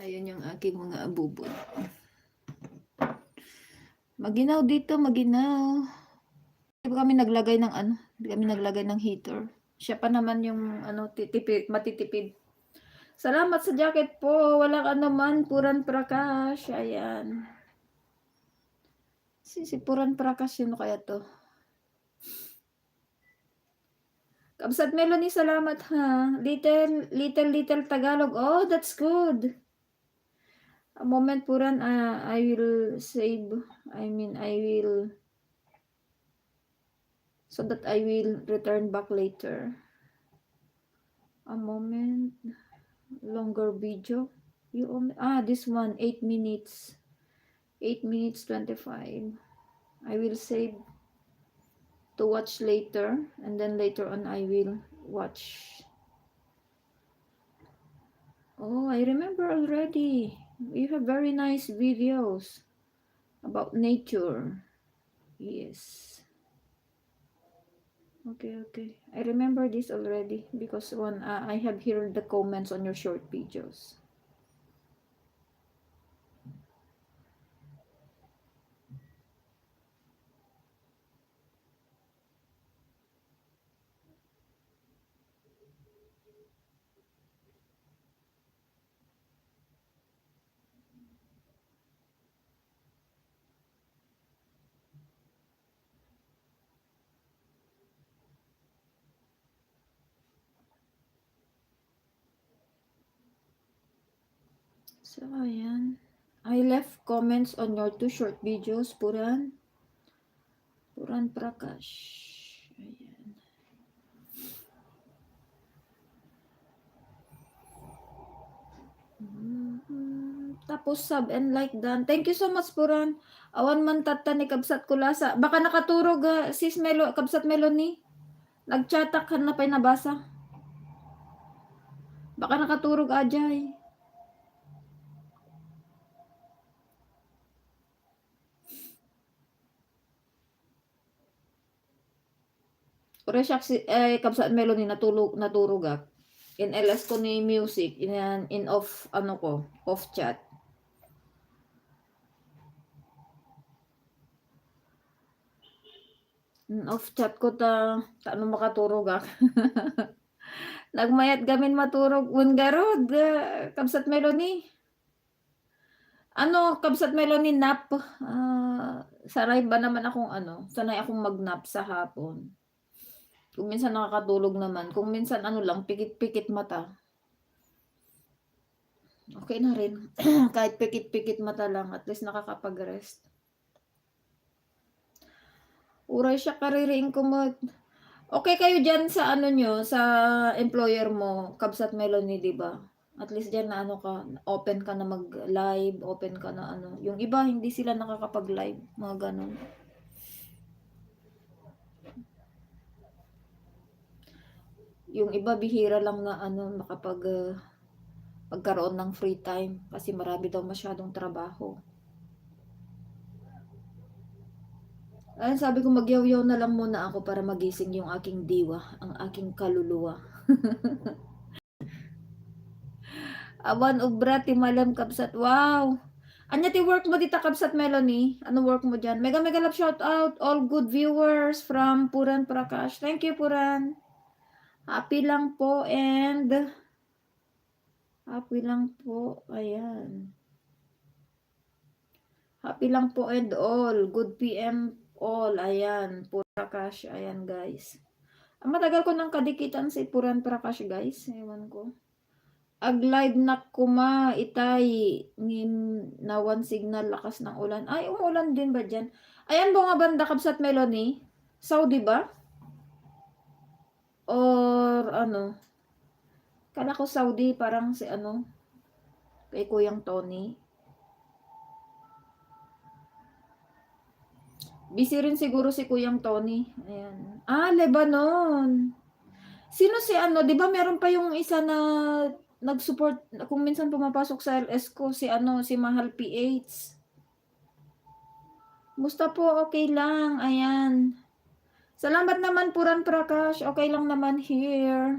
Ayun yung aking mga abubot. Maginaw dito, maginaw. Hindi kami naglagay ng hindi kami naglagay ng heater. Siya pa naman yung matitipid. Salamat sa jacket po. Walang anuman, Puran Prakash. Ayan. Si Puran Prakash, sino kaya to? Kabsat Melanie, salamat ha. Little Tagalog. Oh, that's good. A moment, Puran. I will save. I will. So that I will return back later. A moment. Longer video. This one. 8 minutes. 8 minutes 25. I will save to watch later. And then later on I will watch. Oh, I remember already. You have very nice videos about nature. Yes. Okay. I remember this already because I have heard the comments on your short videos. So, ayan. I left comments on your 2 short videos, Puran Prakash. Ayan. Tapos sub and like done. Thank you so much, Puran. Awan man tata ni Kabsat Kulasa. Baka nakaturog sis Kabsat Melanie. Nagchatak ka na pa'y nabasa. Baka nakaturog ajay. Ore siya Kabsat Melanie naturog in LS ko ni music in off off chat. Off chat ko ta makaturog Nagmayat gamin maturog garod Kabsat Melanie. Kabsat Melanie nap. Sanay ba naman akong sanay akong magnap sa hapon. Kung minsan nakakatulog naman, kung minsan lang pikit-pikit mata. Okay na rin. Kahit pikit-pikit mata lang, at least nakakapag-rest. Uray siya kaririin ko Okay kayo dyan sa nyo, sa employer mo, Kabsat Melanie, di ba? At least dyan na ka, open ka na mag-live, open ka na Yung iba, hindi sila nakakapag-live, mga ganun. Yung iba, bihira lang na magkaroon ng free time kasi marami daw masyadong trabaho. Ayun, sabi ko magyaw-yaw na lang muna ako para magising yung aking diwa, ang aking kaluluwa. Awan ubra ti malam Kabsat. Wow! Anya ti work mo dita Kabsat Melanie? Ano work mo dyan? Mega love shout out all good viewers from Puran Prakash. Thank you, Puran. Happy lang po and happy lang po. Ayan. Happy lang po and all. Good PM all. Ayan. Puran Prakash. Ayan, guys. Matagal ko nang kadikitan si Puran Prakash, guys. Ewan ko. Ag-live na kuma itay nawan signal lakas ng ulan. Ay, umulan din ba dyan? Ayan ba nga banda Kabsat Melanie? Saudi ba? Or Kala ko Saudi parang si kay Kuyang Tony. Busy rin siguro si Kuyang Tony. Ayan. Lebanon. Sino si di ba meron pa yung isa na nag-support kung minsan pumapasok sa LS ko si Mahal PH. Musta po? Okay lang. Ayan. Salamat naman Puran Prakash. Okay lang naman here.